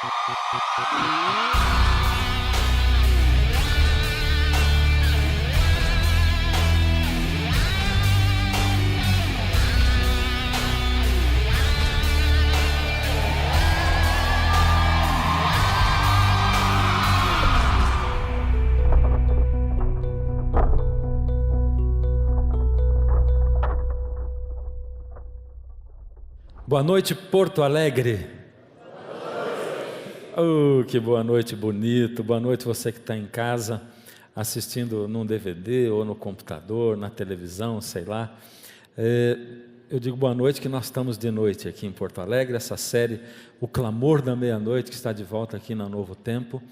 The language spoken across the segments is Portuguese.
Boa noite, Porto Alegre. Oh, que boa noite, bonito. Boa noite você que está em casa, assistindo num DVD ou no computador, na televisão, sei lá. Eu digo boa noite que nós estamos de noite aqui em Porto Alegre, essa série, O Clamor da Meia-Noite, que está de volta aqui na Novo Tempo.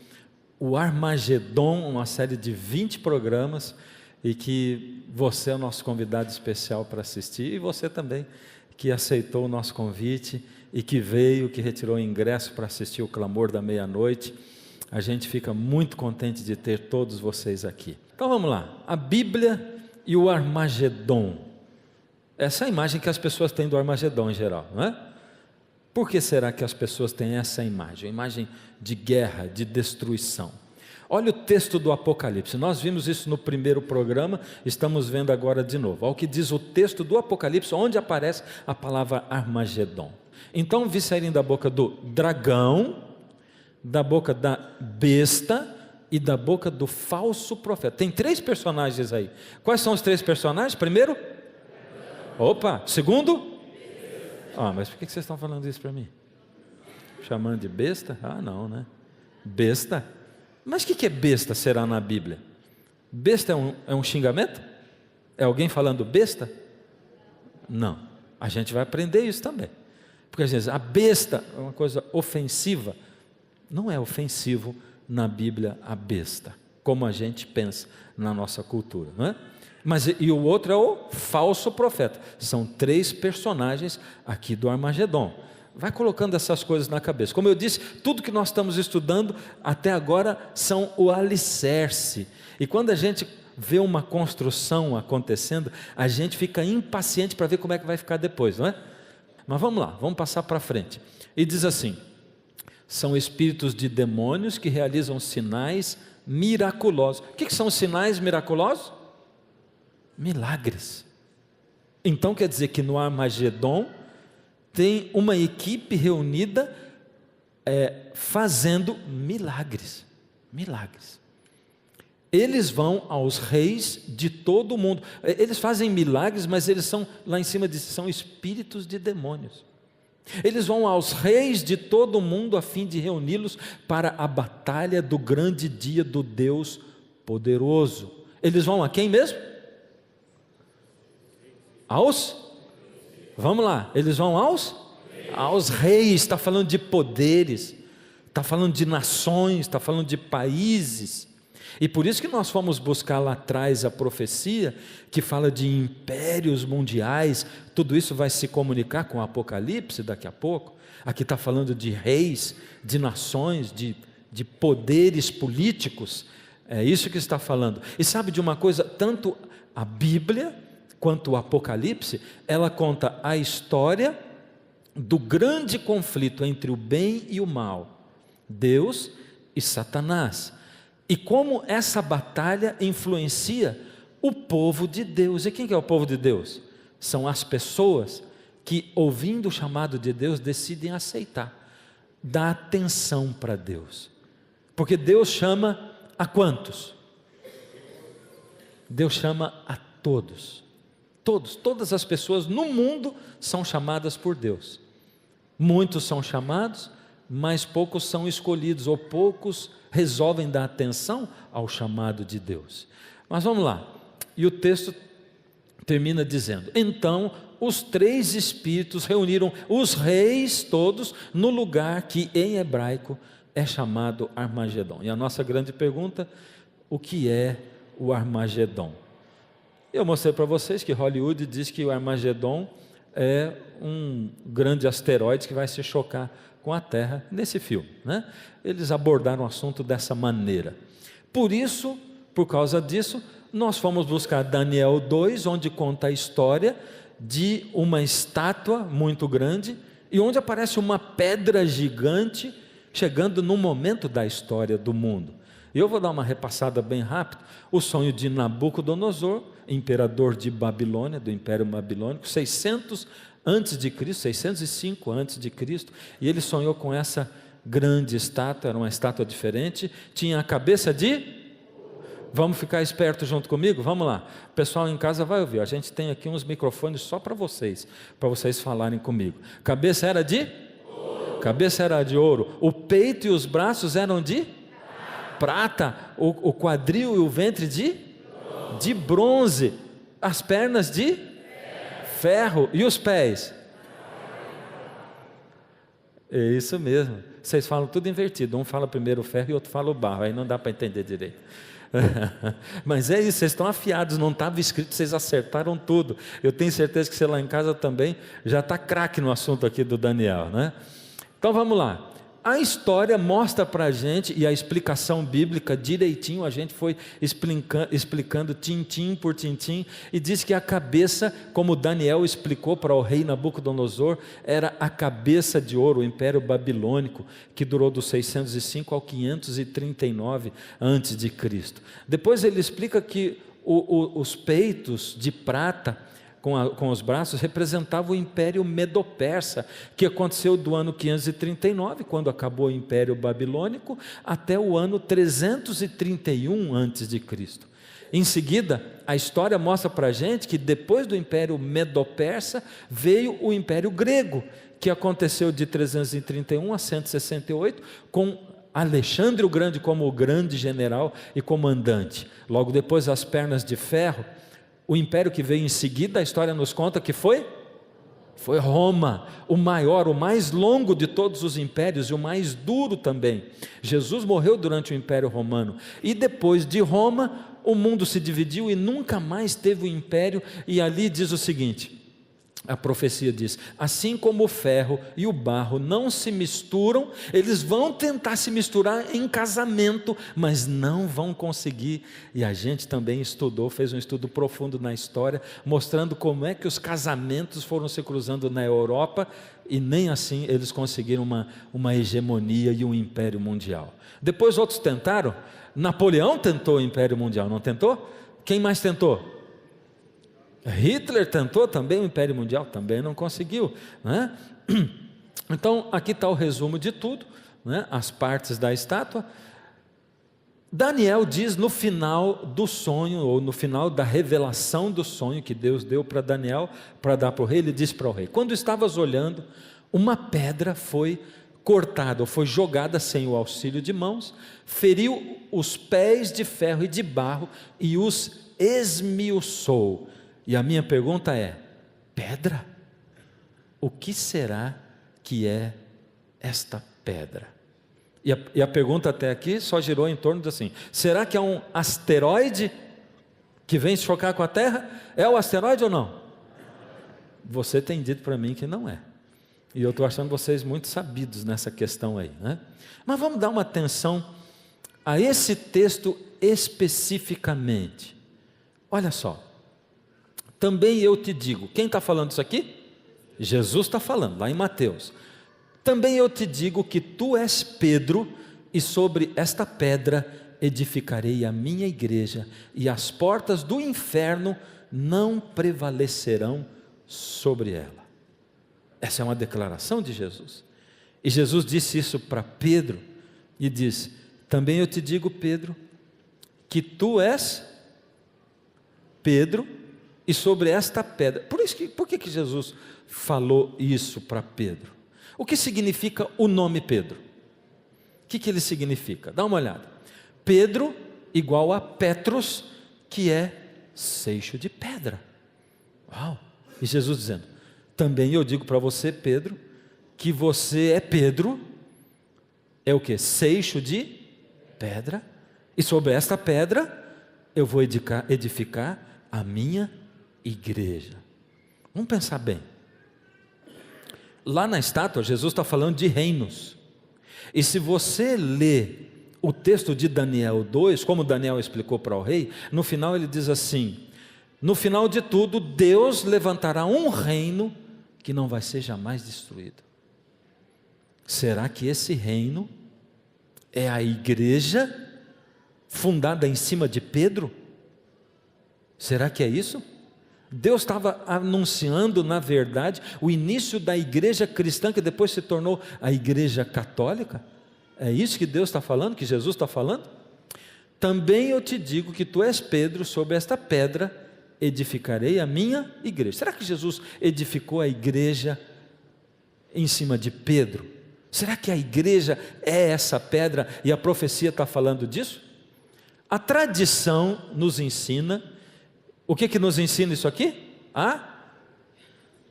O Armagedon, uma série de 20 programas, e que você é o nosso convidado especial para assistir, e você também, que aceitou o nosso convite e que veio, que retirou o ingresso para assistir o Clamor da Meia-Noite. A gente fica muito contente de ter todos vocês aqui. Então vamos lá, a Bíblia e o Armagedon. Essa é a imagem que as pessoas têm do Armagedon em geral, não é? Por que será que as pessoas têm essa imagem? A imagem de guerra, de destruição. Olha o texto do Apocalipse, nós vimos isso no primeiro programa, estamos vendo agora de novo. Olha o que diz o texto do Apocalipse, onde aparece a palavra Armagedon. Então vi saírem da boca do dragão, da boca da besta e da boca do falso profeta. Tem 3 personagens aí. Quais são os 3 personagens? Primeiro? Opa! Segundo? Mas por que vocês estão falando isso para mim? Chamando de besta? Não, né? Besta? Mas o que é besta será na Bíblia? Besta é um xingamento? É alguém falando besta? Não, a gente vai aprender isso também. Porque às vezes a besta é uma coisa ofensiva. Não é ofensivo na Bíblia a besta, como a gente pensa na nossa cultura, não é? Mas e o outro é o falso profeta. São 3 personagens aqui do Armagedon. Vai colocando essas coisas na cabeça. Como eu disse, tudo que nós estamos estudando até agora são o alicerce. E quando a gente vê uma construção acontecendo, a gente fica impaciente para ver como é que vai ficar depois, não é? Mas vamos lá, vamos passar para frente. E diz assim: são espíritos de demônios que realizam sinais miraculosos. O que são os sinais miraculosos? Milagres. Então quer dizer que no Armagedon tem uma equipe reunida fazendo milagres. Milagres. Eles vão aos reis de todo o mundo. Eles fazem milagres, mas eles são, lá em cima disso, são espíritos de demônios. Eles vão aos reis de todo o mundo a fim de reuni-los para a batalha do grande dia do Deus poderoso. Eles vão a quem mesmo? Vamos lá, eles vão aos reis. Está falando de poderes, está falando de nações, está falando de países. E por isso que nós fomos buscar lá atrás a profecia que fala de impérios mundiais. Tudo isso vai se comunicar com o Apocalipse daqui a pouco. Aqui está falando de reis, de nações, de poderes políticos. É isso que está falando. E sabe de uma coisa? Tanto a Bíblia quanto o Apocalipse, ela conta a história do grande conflito entre o bem e o mal, Deus e Satanás, e como essa batalha influencia o povo de Deus. E quem que é o povo de Deus? São as pessoas que, ouvindo o chamado de Deus, decidem aceitar, dar atenção para Deus, porque Deus chama a quantos? Deus chama a todos. Todas as pessoas no mundo são chamadas por Deus. Muitos são chamados, mas poucos são escolhidos, ou poucos resolvem dar atenção ao chamado de Deus. Mas vamos lá, e o texto termina dizendo: então os 3 espíritos reuniram os reis todos no lugar que em hebraico é chamado Armagedon. E a nossa grande pergunta: o que é o Armagedon? Eu mostrei para vocês que Hollywood diz que o Armagedon é um grande asteroide que vai se chocar com a Terra nesse filme, né? Eles abordaram o assunto dessa maneira. Por causa disso, nós fomos buscar Daniel 2, onde conta a história de uma estátua muito grande e onde aparece uma pedra gigante chegando num momento da história do mundo. E eu vou dar uma repassada bem rápida. O sonho de Nabucodonosor, imperador de Babilônia, do Império Babilônico, 600 antes de Cristo, 605 antes de Cristo, e ele sonhou com essa grande estátua, era uma estátua diferente, tinha a cabeça de... Vamos ficar espertos junto comigo? Vamos lá. O pessoal em casa vai ouvir. A gente tem aqui uns microfones só para vocês falarem comigo. Cabeça era de? Ouro. Cabeça era de ouro. O peito e os braços eram de? Prata. O quadril e o ventre de? De bronze. As pernas de? Ferro. E os pés? É isso mesmo. Vocês falam tudo invertido. Um fala primeiro o ferro e o outro fala o barro. Aí não dá para entender direito. Mas é isso, vocês estão afiados, não estava escrito, vocês acertaram tudo. Eu tenho certeza que você lá em casa também já está craque no assunto aqui do Daniel, né? Então vamos lá. A história mostra para a gente, e a explicação bíblica direitinho, a gente foi explicando tintim por tintim, e diz que a cabeça, como Daniel explicou para o rei Nabucodonosor, era a cabeça de ouro, o Império Babilônico, que durou dos 605 ao 539 antes de Cristo. Depois ele explica que os peitos de prata, com os braços, representava o Império Medo-Persa, que aconteceu do ano 539, quando acabou o Império Babilônico, até o ano 331 a.C. Em seguida, a história mostra para a gente que depois do Império Medo-Persa, veio o Império Grego, que aconteceu de 331 a 168, com Alexandre o Grande como o grande general e comandante. Logo depois, as pernas de ferro. O império que veio em seguida, a história nos conta que foi Roma, o maior, o mais longo de todos os impérios e o mais duro também. Jesus morreu durante o Império Romano, e depois de Roma, o mundo se dividiu e nunca mais teve o império, e ali diz o seguinte, a profecia diz, assim como o ferro e o barro não se misturam, eles vão tentar se misturar em casamento, mas não vão conseguir. E a gente também estudou, fez um estudo profundo na história, mostrando como é que os casamentos foram se cruzando na Europa, e nem assim eles conseguiram uma hegemonia e um império mundial. Depois outros tentaram. Napoleão tentou o império mundial, não tentou? Quem mais tentou? Hitler tentou também o Império Mundial, também não conseguiu, né? Então aqui está o resumo de tudo, né? As partes da estátua. Daniel diz no final do sonho, ou no final da revelação do sonho que Deus deu para Daniel, para dar para o rei, ele diz para o rei, quando estavas olhando, uma pedra foi cortada, ou foi jogada sem o auxílio de mãos, feriu os pés de ferro e de barro, e os esmiuçou. E a minha pergunta é, pedra? O que será que é esta pedra? E a pergunta até aqui só girou em torno de assim, será que é um asteroide que vem se chocar com a Terra? É o asteroide ou não? Você tem dito para mim que não é. E eu estou achando vocês muito sabidos nessa questão aí, né? Mas vamos dar uma atenção a esse texto especificamente. Olha só. Também eu te digo, quem está falando isso aqui? Jesus está falando, lá em Mateus. Também eu te digo que tu és Pedro, e sobre esta pedra edificarei a minha igreja, e as portas do inferno não prevalecerão sobre ela. Essa é uma declaração de Jesus. E Jesus disse isso para Pedro, e diz, também eu te digo, Pedro, que tu és Pedro, e sobre esta pedra, por que Jesus falou isso para Pedro? O que significa o nome Pedro? O que ele significa? Dá uma olhada. Pedro igual a Petros, que é seixo de pedra. Uau! E Jesus dizendo, também eu digo para você, Pedro, que você é Pedro, é o que? Seixo de pedra, e sobre esta pedra eu vou edificar a minha igreja. Vamos pensar bem. Lá na estátua, Jesus está falando de reinos. E se você lê o texto de Daniel 2, como Daniel explicou para o rei, no final ele diz assim, no final de tudo, Deus levantará um reino que não vai ser jamais destruído. Será que esse reino é a igreja fundada em cima de Pedro? Será que é isso? Deus estava anunciando, na verdade, o início da igreja cristã, que depois se tornou a igreja católica? É isso que Deus está falando, que Jesus está falando? Também eu te digo que tu és Pedro, sobre esta pedra edificarei a minha igreja. Será que Jesus edificou a igreja em cima de Pedro? Será que a igreja é essa pedra e a profecia está falando disso? A tradição nos ensina. O que nos ensina isso aqui? A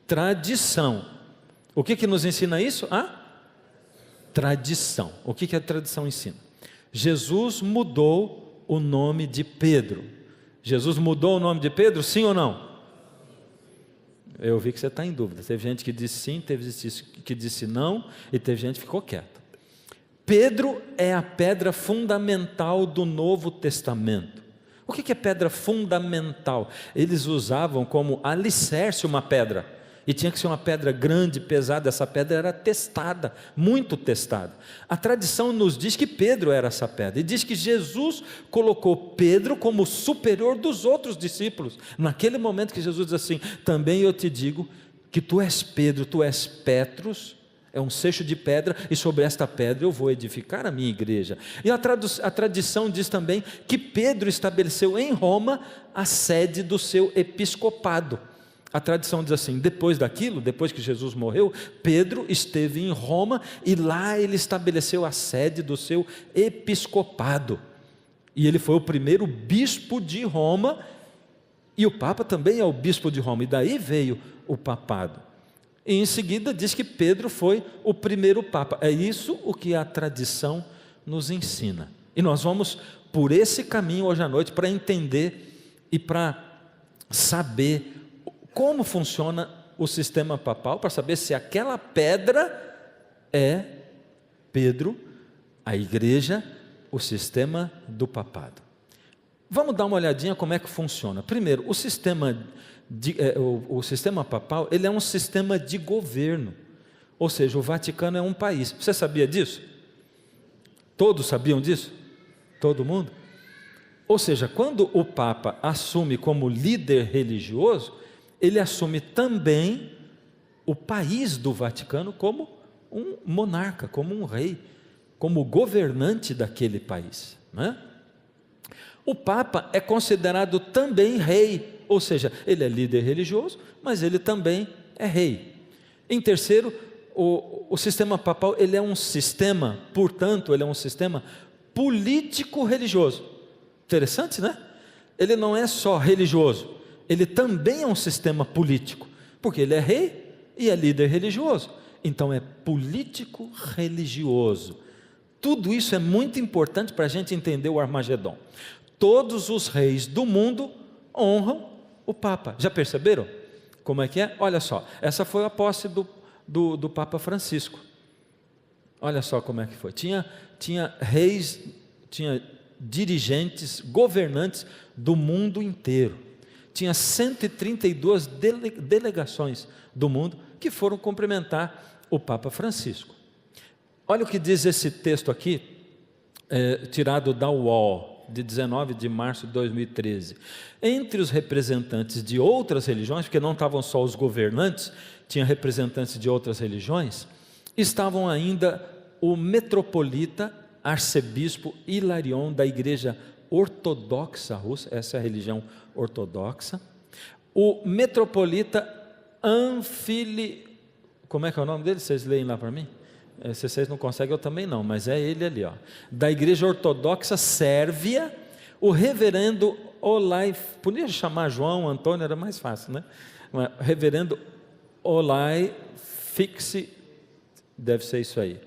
tradição. O que nos ensina isso? A tradição. O que a tradição ensina? Jesus mudou o nome de Pedro. Jesus mudou o nome de Pedro, sim ou não? Eu vi que você está em dúvida. Teve gente que disse sim, teve gente que disse não, e teve gente que ficou quieta. Pedro é a pedra fundamental do Novo Testamento. O que é pedra fundamental? Eles usavam como alicerce uma pedra, e tinha que ser uma pedra grande, pesada. Essa pedra era testada, muito testada. A tradição nos diz que Pedro era essa pedra, e diz que Jesus colocou Pedro como superior dos outros discípulos. Naquele momento que Jesus diz assim: também eu te digo que tu és Pedro, tu és Petros, é um seixo de pedra, e sobre esta pedra eu vou edificar a minha igreja. E a tradição diz também que Pedro estabeleceu em Roma a sede do seu episcopado. A tradição diz assim: depois daquilo, depois que Jesus morreu, Pedro esteve em Roma, e lá ele estabeleceu a sede do seu episcopado, e ele foi o primeiro bispo de Roma, e o Papa também é o bispo de Roma, e daí veio o papado. E em seguida diz que Pedro foi o primeiro Papa. É isso o que a tradição nos ensina, e nós vamos por esse caminho hoje à noite, para entender e para saber como funciona o sistema papal, para saber se aquela pedra é Pedro, a igreja, o sistema do papado. Vamos dar uma olhadinha como é que funciona. Primeiro, o sistema papal, ele é um sistema de governo, ou seja, o Vaticano é um país. Você sabia disso? Todos sabiam disso? Todo mundo? Ou seja, quando o Papa assume como líder religioso, ele assume também o país do Vaticano como um monarca, como um rei, como governante daquele país, não é? O Papa é considerado também rei, ou seja, ele é líder religioso, mas ele também é rei. Em terceiro, o sistema papal, ele é um sistema, portanto, ele é um sistema político-religioso. Interessante, né? Ele não é só religioso, ele também é um sistema político, porque ele é rei e é líder religioso, então é político-religioso. Tudo isso é muito importante para a gente entender o Armagedon. Todos os reis do mundo honram o Papa. Já perceberam como é que é? Olha só, essa foi a posse do Papa Francisco. Olha só como é que foi. Tinha reis, tinha dirigentes, governantes do mundo inteiro. Tinha 132 delegações do mundo que foram cumprimentar o Papa Francisco. Olha o que diz esse texto aqui, tirado da UOL, de 19 de março de 2013. Entre os representantes de outras religiões, porque não estavam só os governantes, tinha representantes de outras religiões, estavam ainda o metropolita arcebispo Hilarion da Igreja Ortodoxa Russa, essa é a religião ortodoxa, o metropolita como é que é o nome dele? Vocês leem lá para mim? Se vocês não conseguem, eu também não, mas é ele ali, ó, da Igreja Ortodoxa Sérvia, o reverendo Olai, podia chamar João, Antônio, era mais fácil, né? Reverendo Olai Fixi, deve ser isso aí,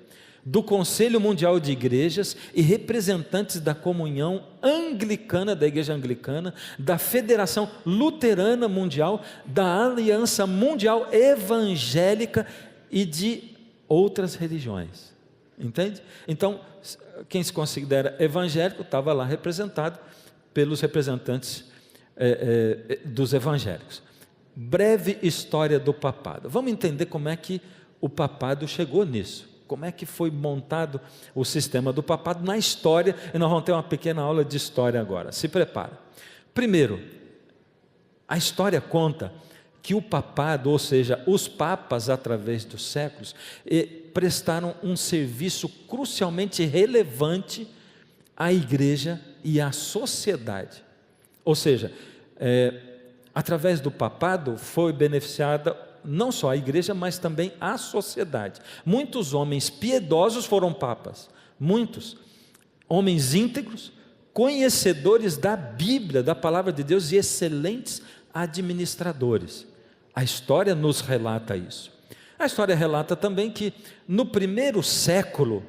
do Conselho Mundial de Igrejas e representantes da Comunhão Anglicana, da Igreja Anglicana, da Federação Luterana Mundial, da Aliança Mundial Evangélica e de outras religiões, entende? Então, quem se considera evangélico estava lá representado pelos representantes dos evangélicos. Breve história do papado. Vamos entender como é que o papado chegou nisso. como é que foi montado o sistema do papado na história, e nós vamos ter uma pequena aula de história agora. Se prepara. Primeiro, a história conta que o papado, ou seja, os papas através dos séculos, prestaram um serviço crucialmente relevante à igreja e à sociedade. Ou seja, através do papado foi beneficiada não só a igreja, mas também a sociedade. Muitos homens piedosos foram papas, muitos homens íntegros, conhecedores da Bíblia, da palavra de Deus, e excelentes administradores. A história nos relata isso. A história relata também que no primeiro século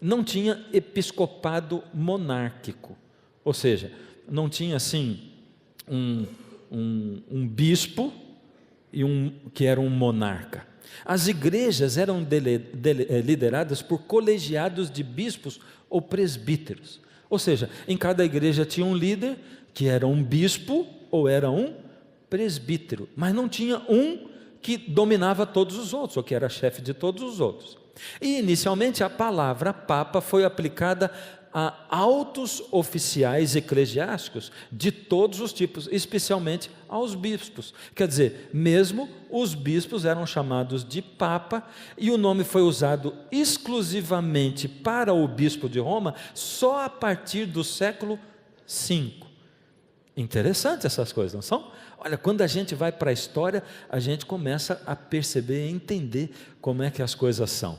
não tinha episcopado monárquico, ou seja, não tinha assim um bispo que era um monarca. As igrejas eram lideradas por colegiados de bispos ou presbíteros, ou seja, em cada igreja tinha um líder que era um bispo ou era um presbítero, mas não tinha um que dominava todos os outros, ou que era chefe de todos os outros. E inicialmente a palavra papa foi aplicada a altos oficiais eclesiásticos de todos os tipos, especialmente aos bispos. Quer dizer, mesmo os bispos eram chamados de papa, e o nome foi usado exclusivamente para o bispo de Roma só a partir do século V. Interessante essas coisas, não são? Olha, quando a gente vai para a história, a gente começa a perceber e entender como é que as coisas são.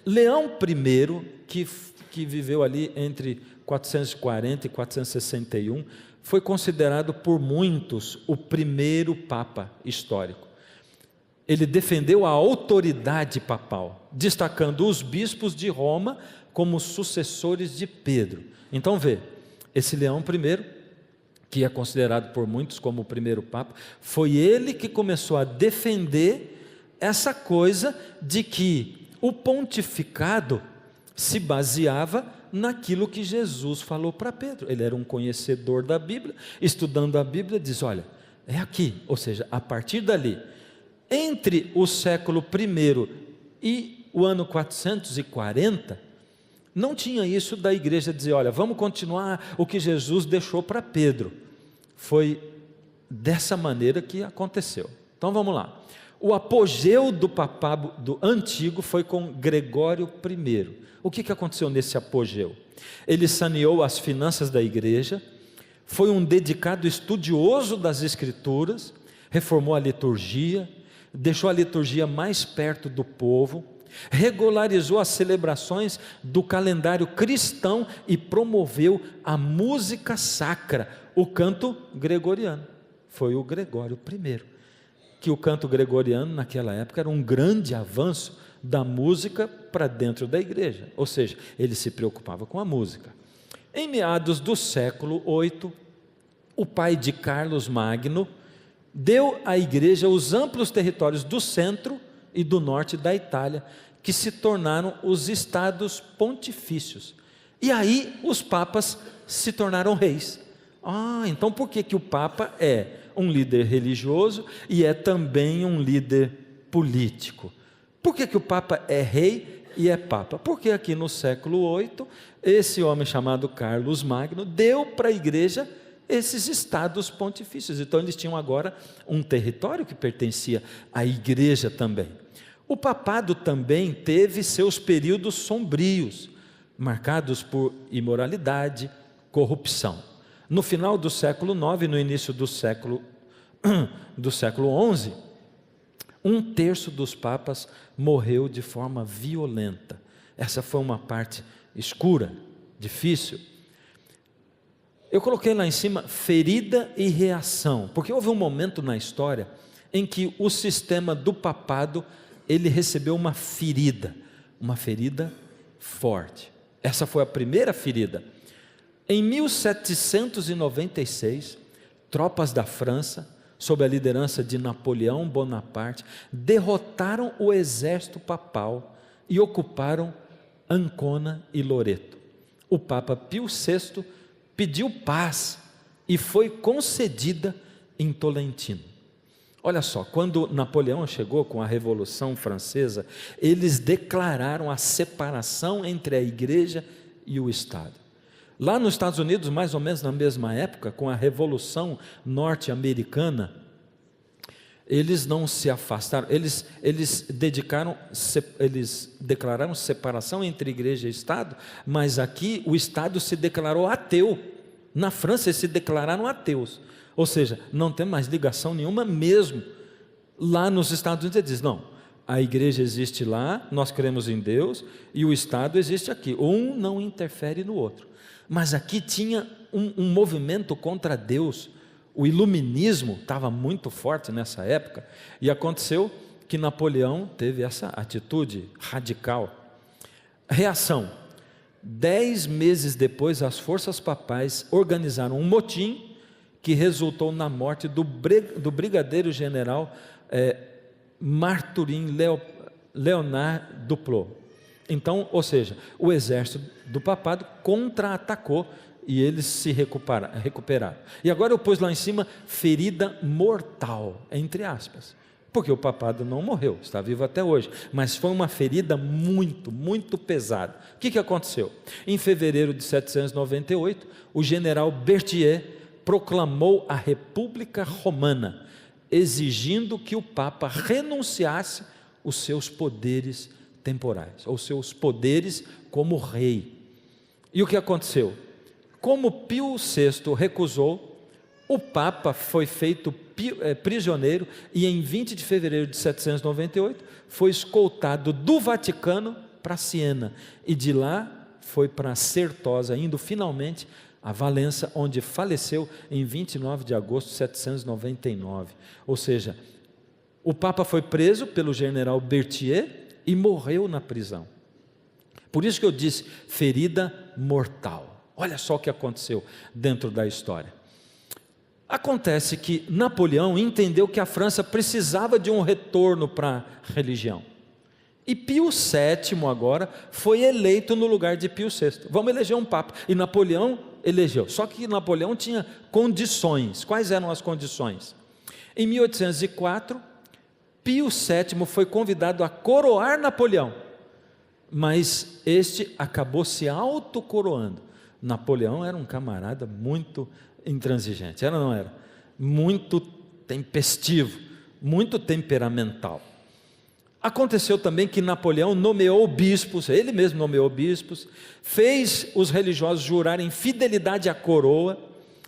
Leão I, que viveu ali entre 440 e 461, foi considerado por muitos o primeiro papa histórico. Ele defendeu a autoridade papal, destacando os bispos de Roma como sucessores de Pedro. Então vê, esse Leão I, que é considerado por muitos como o primeiro papa, foi ele que começou a defender essa coisa de que o pontificado se baseava naquilo que Jesus falou para Pedro. Ele era um conhecedor da Bíblia, estudando a Bíblia, diz, olha, é aqui, ou seja, a partir dali, entre o século I e o ano 440, não tinha isso da igreja dizer, olha, vamos continuar o que Jesus deixou para Pedro. Foi dessa maneira que aconteceu. Então vamos lá. O apogeu do papado antigo foi com Gregório I. O que aconteceu nesse apogeu? Ele saneou as finanças da igreja, foi um dedicado estudioso das Escrituras, reformou a liturgia, deixou a liturgia mais perto do povo, regularizou as celebrações do calendário cristão e promoveu a música sacra, o canto gregoriano. Foi o Gregório I, que o canto gregoriano naquela época era um grande avanço da música para dentro da igreja, ou seja, ele se preocupava com a música. Em meados do século VIII, o pai de Carlos Magno deu à igreja os amplos territórios do centro e do norte da Itália, que se tornaram os estados pontifícios. E aí os papas se tornaram reis. Então por que o papa é um líder religioso e é também um líder político? Por que o papa é rei e é papa? Porque aqui no século VIII, esse homem chamado Carlos Magno deu para a igreja esses estados pontifícios. Então eles tinham agora um território que pertencia à igreja também. O papado também teve seus períodos sombrios, marcados por imoralidade, corrupção. No final do século IX, no início do século XI, 1/3 dos papas morreu de forma violenta. Essa foi uma parte escura, difícil. Eu coloquei lá em cima ferida e reação, porque houve um momento na história em que o sistema do papado ele recebeu uma ferida forte. Essa foi a primeira ferida. Em 1796, tropas da França, sob a liderança de Napoleão Bonaparte, derrotaram o exército papal e ocuparam Ancona e Loreto. O Papa Pio VI pediu paz e foi concedida em Tolentino. Olha só, quando Napoleão chegou com a Revolução Francesa, eles declararam a separação entre a igreja e o Estado. Lá nos Estados Unidos, mais ou menos na mesma época, com a Revolução Norte-Americana, eles não se afastaram, eles declararam separação entre igreja e Estado, mas aqui o Estado se declarou ateu. Na França eles se declararam ateus, ou seja, não tem mais ligação nenhuma mesmo. Lá nos Estados Unidos eles dizem, não, a igreja existe lá, nós cremos em Deus, e o Estado existe aqui, um não interfere no outro. Mas aqui tinha um movimento contra Deus. O iluminismo estava muito forte nessa época, e aconteceu que Napoleão teve essa atitude radical. Reação: 10 meses depois, as forças papais organizaram um motim que resultou na morte do brigadeiro general Marturin Leonard Duplot. Então, ou seja, o exército do papado contra-atacou e eles se recuperaram. E agora eu pus lá em cima, ferida mortal, entre aspas, porque o papado não morreu, está vivo até hoje, mas foi uma ferida muito, muito pesada. O que aconteceu? Em fevereiro de 798, o general Berthier proclamou a República Romana, exigindo que o Papa renunciasse os seus poderes temporais, ou seus poderes como rei. E o que aconteceu? Como Pio VI recusou, o Papa foi feito prisioneiro e em 20 de fevereiro de 798 foi escoltado do Vaticano para Siena e de lá foi para Certosa, indo finalmente a Valença, onde faleceu em 29 de agosto de 799. Ou seja, o Papa foi preso pelo general Berthier e morreu na prisão. Por isso que eu disse, ferida mortal. Olha só o que aconteceu dentro da história. Acontece que Napoleão entendeu que a França precisava de um retorno para a religião. E Pio VII agora foi eleito no lugar de Pio VI. Vamos eleger um Papa. E Napoleão elegeu. Só que Napoleão tinha condições. Quais eram as condições? Em 1804, Pio VII foi convidado a coroar Napoleão. Mas este acabou se autocoroando. Napoleão era um camarada muito intransigente, era ou não era? Muito tempestivo, muito temperamental. Aconteceu também que Napoleão nomeou bispos, ele mesmo nomeou bispos, fez os religiosos jurarem fidelidade à coroa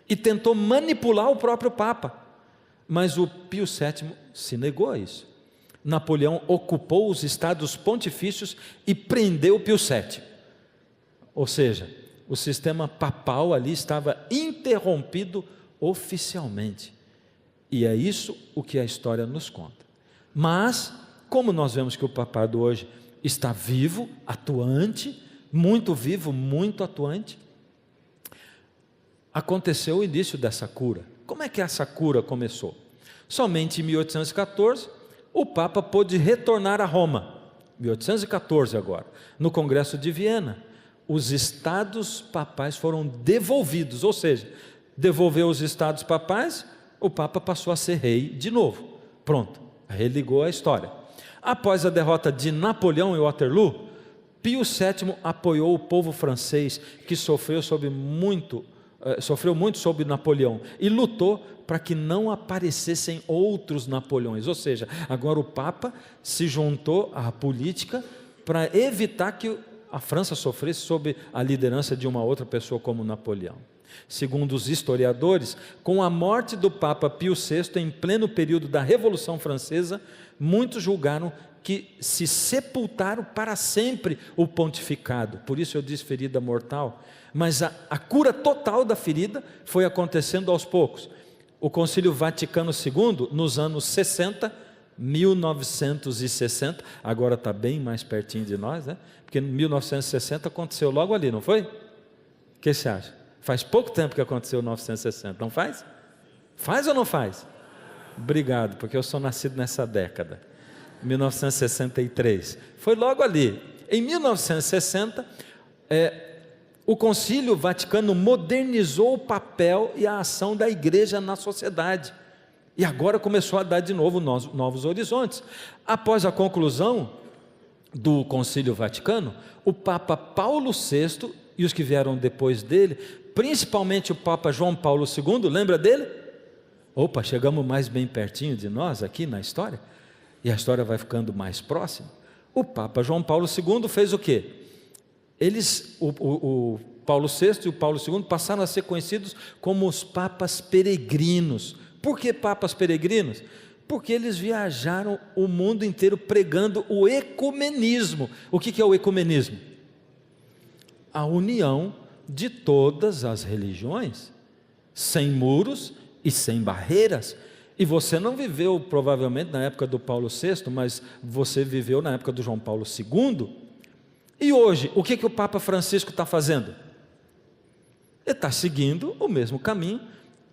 e tentou manipular o próprio Papa, mas o Pio VII se negou a isso. Napoleão ocupou os estados pontifícios e prendeu Pio VII, ou seja, o sistema papal ali estava interrompido oficialmente. E é isso o que a história nos conta. Mas, como nós vemos que o papado hoje está vivo, atuante, muito vivo, muito atuante, aconteceu o início dessa cura. Como é que essa cura começou? Somente em 1814, o Papa pôde retornar a Roma. 1814 agora, no Congresso de Viena. Os estados papais foram devolvidos, ou seja, devolveu os estados papais, o Papa passou a ser rei de novo. Pronto, religou a história. Após a derrota de Napoleão em Waterloo, Pio VII apoiou o povo francês, que sofreu muito sob Napoleão, e lutou para que não aparecessem outros Napoleões, ou seja, agora o Papa se juntou à política para evitar que a França sofresse sob a liderança de uma outra pessoa como Napoleão. Segundo os historiadores, com a morte do Papa Pio VI, em pleno período da Revolução Francesa, muitos julgaram que se sepultaram para sempre o pontificado. Por isso eu disse ferida mortal. Mas a cura total da ferida foi acontecendo aos poucos. O Concílio Vaticano II, nos anos 1960, agora está bem mais pertinho de nós, né? Porque em 1960 aconteceu logo ali, não foi? O que você acha? Faz pouco tempo que aconteceu 1960, não faz? Faz ou não faz? Obrigado, porque eu sou nascido nessa década, 1963. Foi logo ali. Em 1960, o Concílio Vaticano modernizou o papel e a ação da igreja na sociedade. E agora começou a dar de novo novos horizontes. Após a conclusão do Concílio Vaticano, o Papa Paulo VI e os que vieram depois dele, principalmente o Papa João Paulo II, lembra dele? Opa, chegamos mais bem pertinho de nós aqui na história, e a história vai ficando mais próxima. O Papa João Paulo II fez o quê? O Paulo VI e o Paulo II passaram a ser conhecidos como os papas peregrinos. Por que papas peregrinos? Porque eles viajaram o mundo inteiro pregando o ecumenismo. O que é o ecumenismo? A união de todas as religiões, sem muros e sem barreiras. E você não viveu provavelmente na época do Paulo VI, mas você viveu na época do João Paulo II. E hoje, o que o Papa Francisco está fazendo? Ele está seguindo o mesmo caminho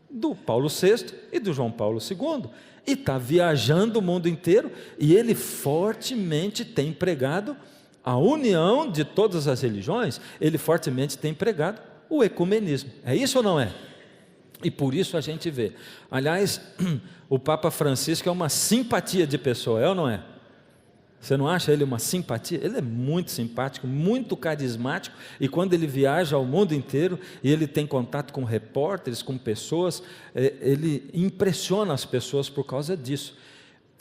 do Paulo VI e do João Paulo II, e está viajando o mundo inteiro, e ele fortemente tem pregado a união de todas as religiões, ele fortemente tem pregado o ecumenismo. É isso ou não é? E por isso a gente vê. Aliás, o Papa Francisco é uma simpatia de pessoa, é ou não é? Você não acha ele uma simpatia? Ele é muito simpático, muito carismático, e quando ele viaja ao mundo inteiro, e ele tem contato com repórteres, com pessoas, ele impressiona as pessoas por causa disso.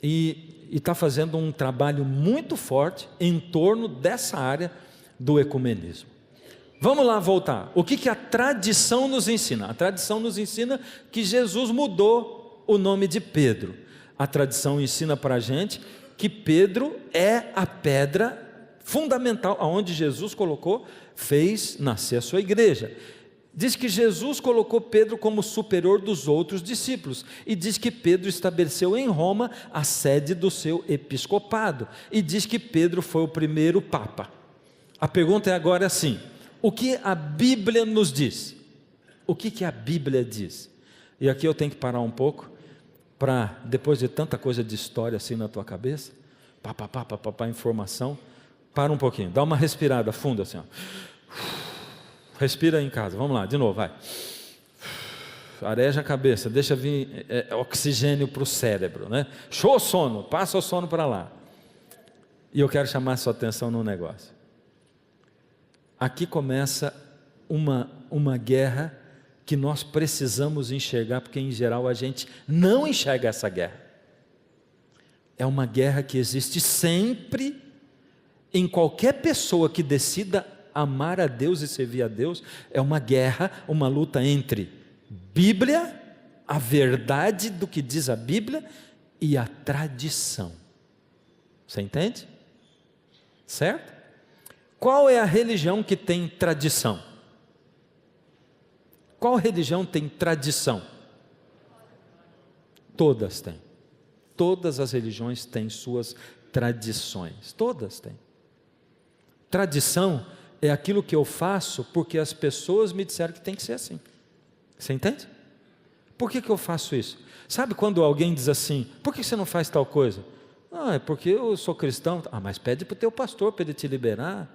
E está fazendo um trabalho muito forte em torno dessa área do ecumenismo. Vamos lá voltar. O que a tradição nos ensina? A tradição nos ensina que Jesus mudou o nome de Pedro. A tradição ensina para a gente que Pedro é a pedra fundamental, aonde Jesus fez nascer a sua igreja. Diz que Jesus colocou Pedro como superior dos outros discípulos, e diz que Pedro estabeleceu em Roma a sede do seu episcopado, e diz que Pedro foi o primeiro papa. A pergunta é agora assim: o que a Bíblia nos diz? O que a Bíblia diz? E aqui eu tenho que parar um pouco, para, depois de tanta coisa de história assim na tua cabeça, informação, para um pouquinho, dá uma respirada funda assim, ó. Respira aí em casa, vamos lá, de novo, vai. Areja a cabeça, deixa vir oxigênio para o cérebro, né? Show o sono, passa o sono para lá. E eu quero chamar a sua atenção num negócio. Aqui começa uma guerra que nós precisamos enxergar, porque em geral a gente não enxerga essa guerra. É uma guerra que existe sempre em qualquer pessoa que decida amar a Deus e servir a Deus. É uma guerra, uma luta entre Bíblia, a verdade do que diz a Bíblia, e a tradição. Você entende? Certo? Qual é a religião que tem tradição? Qual religião tem tradição? Todas têm. Todas as religiões têm suas tradições. Todas têm. Tradição é aquilo que eu faço porque as pessoas me disseram que tem que ser assim. Você entende? Por que eu faço isso? Sabe quando alguém diz assim: por que você não faz tal coisa? É porque eu sou cristão. Mas pede para o teu pastor para ele te liberar.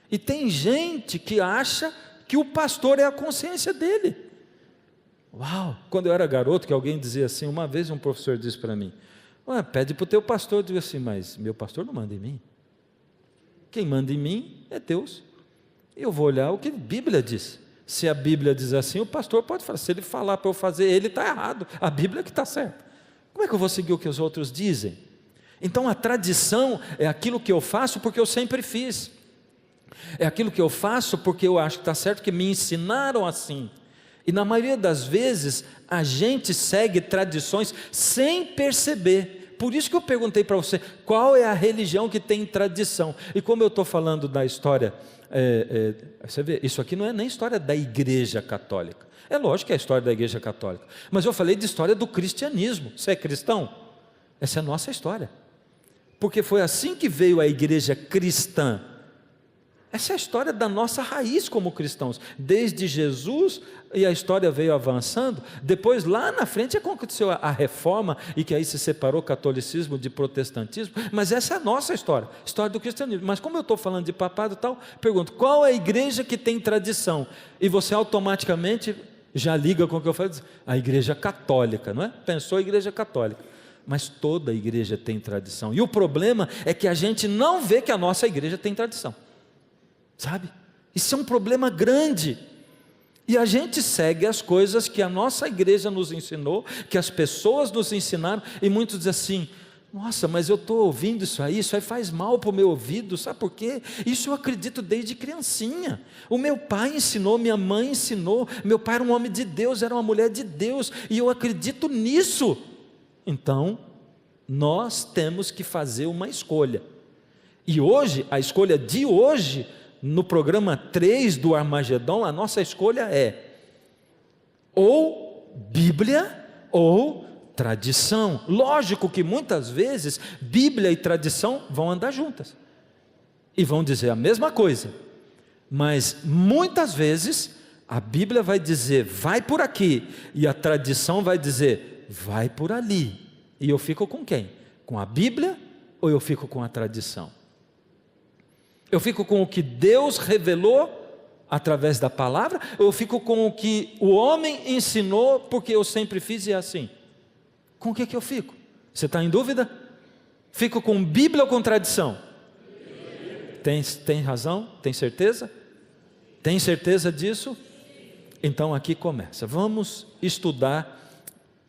E tem gente que acha que o pastor é a consciência dele. Uau! Quando eu era garoto, que alguém dizia assim, uma vez um professor disse para mim: pede para o teu pastor. Eu digo assim: mas meu pastor não manda em mim. Quem manda em mim é Deus. Eu vou olhar o que a Bíblia diz. Se a Bíblia diz assim, o pastor pode falar. Se ele falar para eu fazer, ele está errado. A Bíblia é que está certa. Como é que eu vou seguir o que os outros dizem? Então a tradição é aquilo que eu faço porque eu sempre fiz. É aquilo que eu faço porque eu acho que está certo, que me ensinaram assim. E na maioria das vezes a gente segue tradições sem perceber. Por isso que eu perguntei para você, qual é a religião que tem tradição? E como eu estou falando da história, você vê, isso aqui não é nem história da Igreja Católica. É lógico que é a história da Igreja Católica, mas eu falei de história do cristianismo. Você é cristão? Essa é a nossa história, porque foi assim que veio a igreja cristã. Essa é a história da nossa raiz como cristãos, desde Jesus, e a história veio avançando. Depois lá na frente aconteceu a reforma, e que aí se separou o catolicismo de protestantismo, mas essa é a nossa história, história do cristianismo. Mas como eu estou falando de papado e tal, pergunto, qual é a igreja que tem tradição? E você automaticamente já liga com o que eu falo, a igreja católica, não é? Pensou a igreja católica, mas toda a igreja tem tradição, e o problema é que a gente não vê que a nossa igreja tem tradição, sabe? Isso é um problema grande, e a gente segue as coisas que a nossa igreja nos ensinou, que as pessoas nos ensinaram, e muitos dizem assim, nossa, mas eu estou ouvindo isso aí faz mal para o meu ouvido, sabe por quê? Isso eu acredito desde criancinha, o meu pai ensinou, minha mãe ensinou, meu pai era um homem de Deus, era uma mulher de Deus, e eu acredito nisso. Então, nós temos que fazer uma escolha, e hoje, a escolha de hoje, no programa 3 do Armagedon, a nossa escolha é, ou Bíblia, ou tradição. Lógico que muitas vezes Bíblia e tradição vão andar juntas e vão dizer a mesma coisa, mas muitas vezes a Bíblia vai dizer vai por aqui e a tradição vai dizer vai por ali, e eu fico com quem? Com a Bíblia ou eu fico com a tradição? Eu fico com o que Deus revelou através da palavra, ou eu fico com o que o homem ensinou porque eu sempre fiz e é assim? Com o que eu fico? Você está em dúvida? Fico com Bíblia ou com tradição? Tem razão? Tem certeza? Tem certeza disso? Então aqui começa. Vamos estudar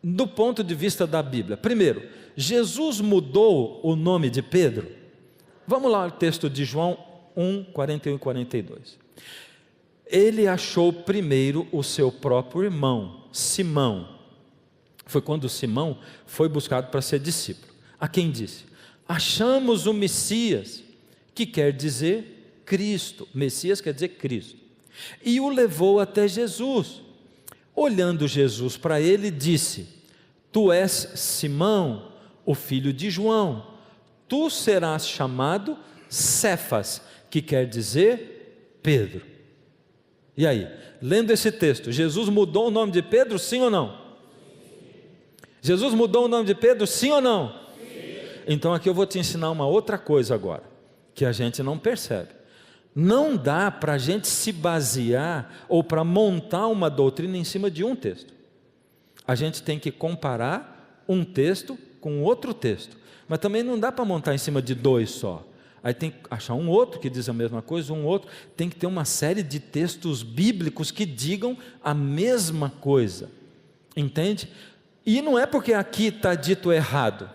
do ponto de vista da Bíblia. Primeiro, Jesus mudou o nome de Pedro? Vamos lá, o texto de João 1, 41 e 42. Ele achou primeiro o seu próprio irmão, Simão. Foi quando Simão foi buscado para ser discípulo. A quem disse: achamos o Messias, que quer dizer Cristo. Messias quer dizer Cristo. E o levou até Jesus. Olhando Jesus para ele, disse: tu és Simão, o filho de João. Tu serás chamado Cefas, que quer dizer Pedro. E aí, lendo esse texto, Jesus mudou o nome de Pedro, sim ou não? Jesus mudou o nome de Pedro, sim ou não? Sim. Então aqui eu vou te ensinar uma outra coisa agora, que a gente não percebe. Não dá para a gente se basear ou para montar uma doutrina em cima de um texto. A gente tem que comparar um texto com outro texto, mas também não dá para montar em cima de dois só. Aí tem que achar um outro que diz a mesma coisa, um outro, tem que ter uma série de textos bíblicos que digam a mesma coisa, entende? E não é porque aqui está dito errado,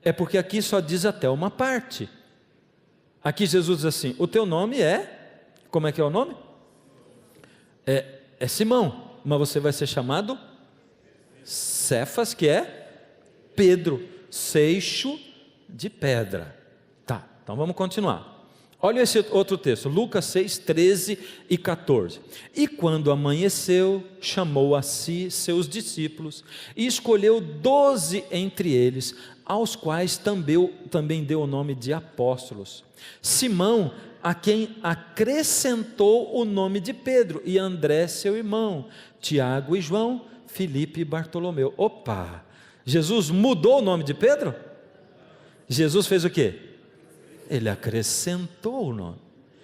é porque aqui só diz até uma parte. Aqui Jesus diz assim: o teu nome é, como é que é o nome? É Simão, mas você vai ser chamado Cefas, que é Pedro, seixo de pedra. Tá, então vamos continuar. Olha esse outro texto, Lucas 6, 13 e 14. E quando amanheceu, chamou a si seus discípulos e escolheu 12 entre eles, aos quais também deu o nome de apóstolos. Simão, a quem acrescentou o nome de Pedro, e André seu irmão, Tiago e João, Filipe e Bartolomeu. Opa! Jesus mudou o nome de Pedro? Jesus fez o quê? Ele acrescentou o nome.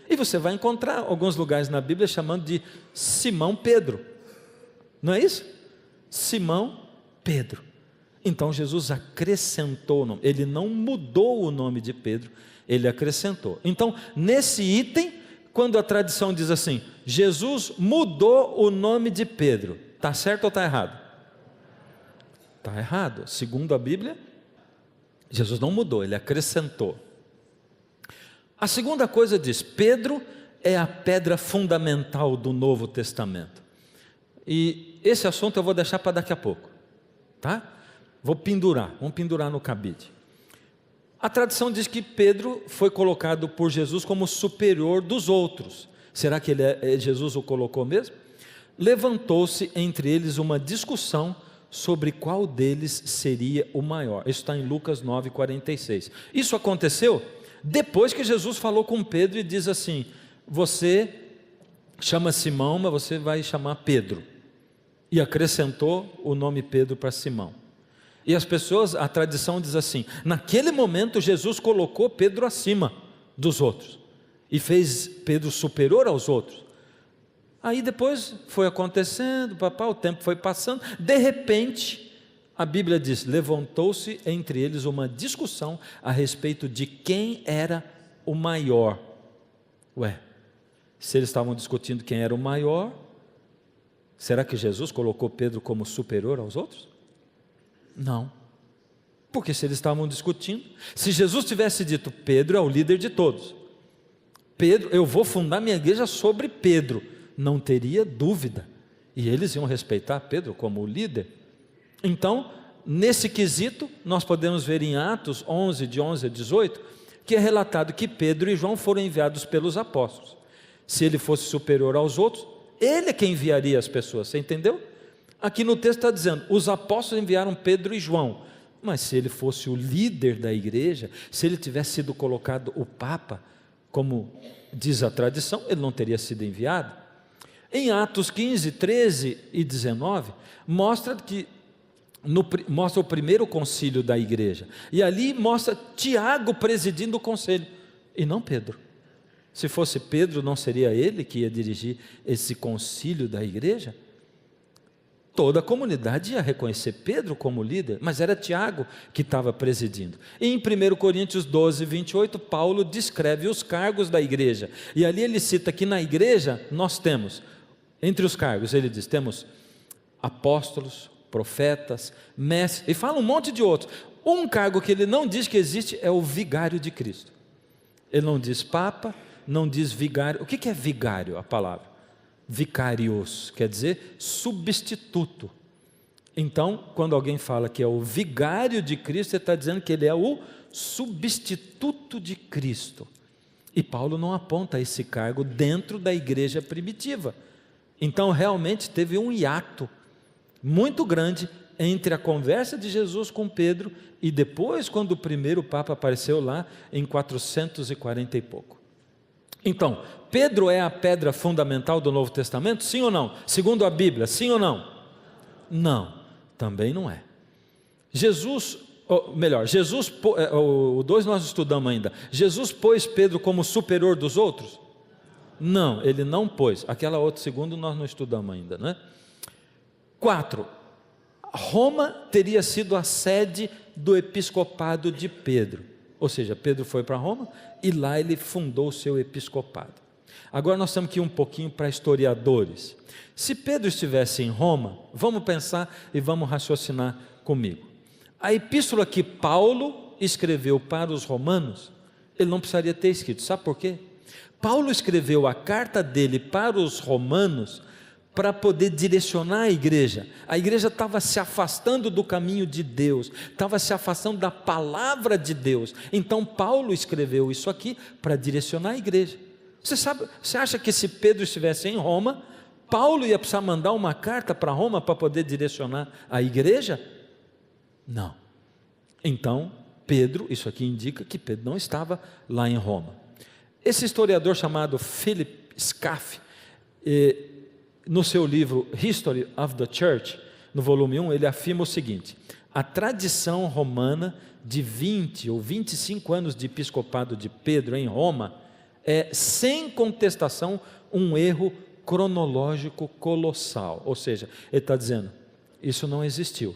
E você vai encontrar alguns lugares na Bíblia chamando de Simão Pedro. Não é isso? Simão Pedro. Então Jesus acrescentou o nome. Ele não mudou o nome de Pedro, ele acrescentou. Então, nesse item, quando a tradição diz assim, Jesus mudou o nome de Pedro, está certo ou está errado? Está errado. Segundo a Bíblia, Jesus não mudou, ele acrescentou. A segunda coisa diz: Pedro é a pedra fundamental do Novo Testamento. E esse assunto eu vou deixar para daqui a pouco, tá? Vamos pendurar no cabide. A tradição diz que Pedro foi colocado por Jesus como superior dos outros. Será que Jesus o colocou mesmo? Levantou-se entre eles uma discussão sobre qual deles seria o maior. Isso está em Lucas 9, 46. Isso aconteceu depois que Jesus falou com Pedro e diz assim: você chama Simão, mas você vai chamar Pedro. E acrescentou o nome Pedro para Simão. E as pessoas, a tradição diz assim: naquele momento Jesus colocou Pedro acima dos outros e fez Pedro superior aos outros. Aí depois foi acontecendo, o tempo foi passando, de repente, a Bíblia diz, levantou-se entre eles uma discussão a respeito de quem era o maior. Se eles estavam discutindo quem era o maior, será que Jesus colocou Pedro como superior aos outros? Não. Porque se eles estavam discutindo, se Jesus tivesse dito, Pedro é o líder de todos, Pedro, eu vou fundar minha igreja sobre Pedro, não teria dúvida, e eles iam respeitar Pedro como o líder. Então, nesse quesito, nós podemos ver em Atos 11, de 11 a 18, que é relatado que Pedro e João foram enviados pelos apóstolos. Se ele fosse superior aos outros, ele é quem enviaria as pessoas, você entendeu? Aqui no texto está dizendo, os apóstolos enviaram Pedro e João, mas se ele fosse o líder da igreja, se ele tivesse sido colocado o Papa, como diz a tradição, ele não teria sido enviado. Em Atos 15, 13 e 19, mostra o primeiro concílio da igreja, e ali mostra Tiago presidindo o conselho, e não Pedro. Se fosse Pedro, não seria ele que ia dirigir esse concílio da igreja? Toda a comunidade ia reconhecer Pedro como líder, mas era Tiago que estava presidindo. E em 1 Coríntios 12, 28, Paulo descreve os cargos da igreja, e ali ele cita que na igreja nós temos, entre os cargos, ele diz, temos apóstolos, profetas, mestres, e fala um monte de outros. Um cargo que ele não diz que existe é o vigário de Cristo. Ele não diz papa, não diz vigário. O que é vigário, a palavra? Vicarios, quer dizer substituto. Então, quando alguém fala que é o vigário de Cristo, ele está dizendo que ele é o substituto de Cristo. E Paulo não aponta esse cargo dentro da igreja primitiva. Então, realmente teve um hiato muito grande entre a conversa de Jesus com Pedro e depois, quando o primeiro Papa apareceu lá em 440 e pouco. Então, Pedro é a pedra fundamental do Novo Testamento? Sim ou não? Segundo a Bíblia, sim ou não? Não, também não é. O 2 nós estudamos ainda. Jesus pôs Pedro como superior dos outros? Não, ele não pôs. Aquela outra segundo nós não estudamos ainda, né? 4. Roma teria sido a sede do episcopado de Pedro. Ou seja, Pedro foi para Roma e lá ele fundou o seu episcopado. Agora nós temos que ir um pouquinho para historiadores. Se Pedro estivesse em Roma, vamos pensar e vamos raciocinar comigo. A epístola que Paulo escreveu para os romanos, ele não precisaria ter escrito. Sabe por quê? Paulo escreveu a carta dele para os romanos para poder direcionar a igreja. A igreja estava se afastando do caminho de Deus, estava se afastando da palavra de Deus. Então Paulo escreveu isso aqui para direcionar a igreja. Você acha que se Pedro estivesse em Roma, Paulo ia precisar mandar uma carta para Roma para poder direcionar a igreja? Não. Então Pedro, isso aqui indica que Pedro não estava lá em Roma. Esse historiador chamado Philip Scaff, no seu livro History of the Church, no volume 1, ele afirma o seguinte: a tradição romana de 20 ou 25 anos de episcopado de Pedro em Roma é, sem contestação, um erro cronológico colossal. Ou seja, ele está dizendo, isso não existiu.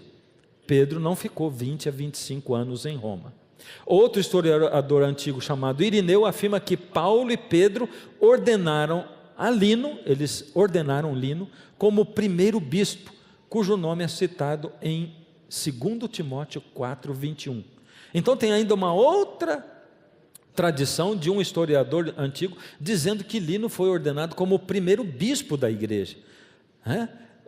Pedro não ficou 20 a 25 anos em Roma. Outro historiador antigo chamado Irineu afirma que Paulo e Pedro ordenaram a Lino, eles ordenaram Lino como primeiro bispo, cujo nome é citado em 2 Timóteo 4, 21. Então tem ainda uma outra tradição de um historiador antigo dizendo que Lino foi ordenado como o primeiro bispo da igreja.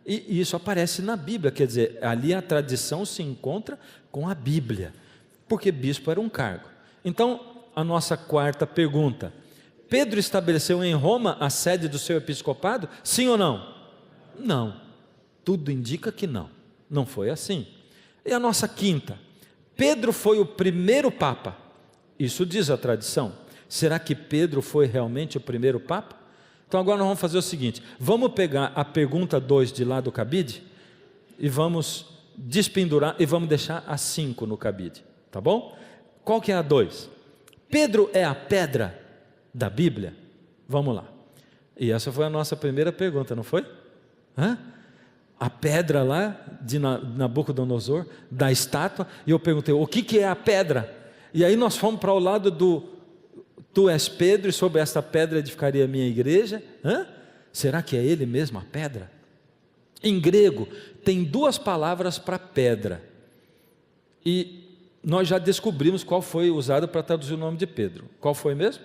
E isso aparece na Bíblia, quer dizer, ali a tradição se encontra com a Bíblia, porque bispo era um cargo. Então, a nossa quarta pergunta: Pedro estabeleceu em Roma a sede do seu episcopado? Sim ou não? Não, tudo indica que não, não foi assim. E a nossa quinta: Pedro foi o primeiro Papa? Isso diz a tradição. Será que Pedro foi realmente o primeiro Papa? Então agora nós vamos fazer o seguinte: vamos pegar a pergunta 2 de lá do cabide e vamos despendurar e vamos deixar a 5 no cabide, tá bom? Qual que é a 2? Pedro é a pedra da Bíblia? Vamos lá. E essa foi a nossa primeira pergunta, não foi? A pedra lá de Nabucodonosor, da estátua, e eu perguntei, o que é a pedra? E aí nós fomos para o lado do, tu és Pedro, e sobre esta pedra edificaria a minha igreja. Será que é ele mesmo, a pedra? Em grego, tem duas palavras para pedra, e nós já descobrimos qual foi usada para traduzir o nome de Pedro. Qual foi mesmo?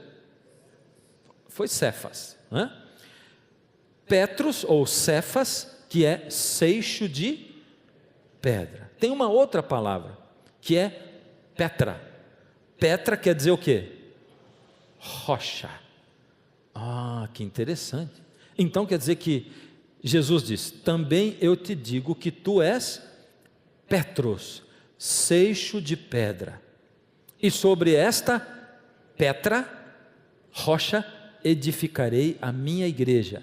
Foi Cefas. Petros, ou Cefas, que é seixo de pedra. Tem uma outra palavra, que é Petra. Petra quer dizer o quê? Rocha. Que interessante. Então quer dizer que Jesus diz, também eu te digo que tu és Petros, seixo de pedra. E sobre esta Petra, rocha, edificarei a minha igreja,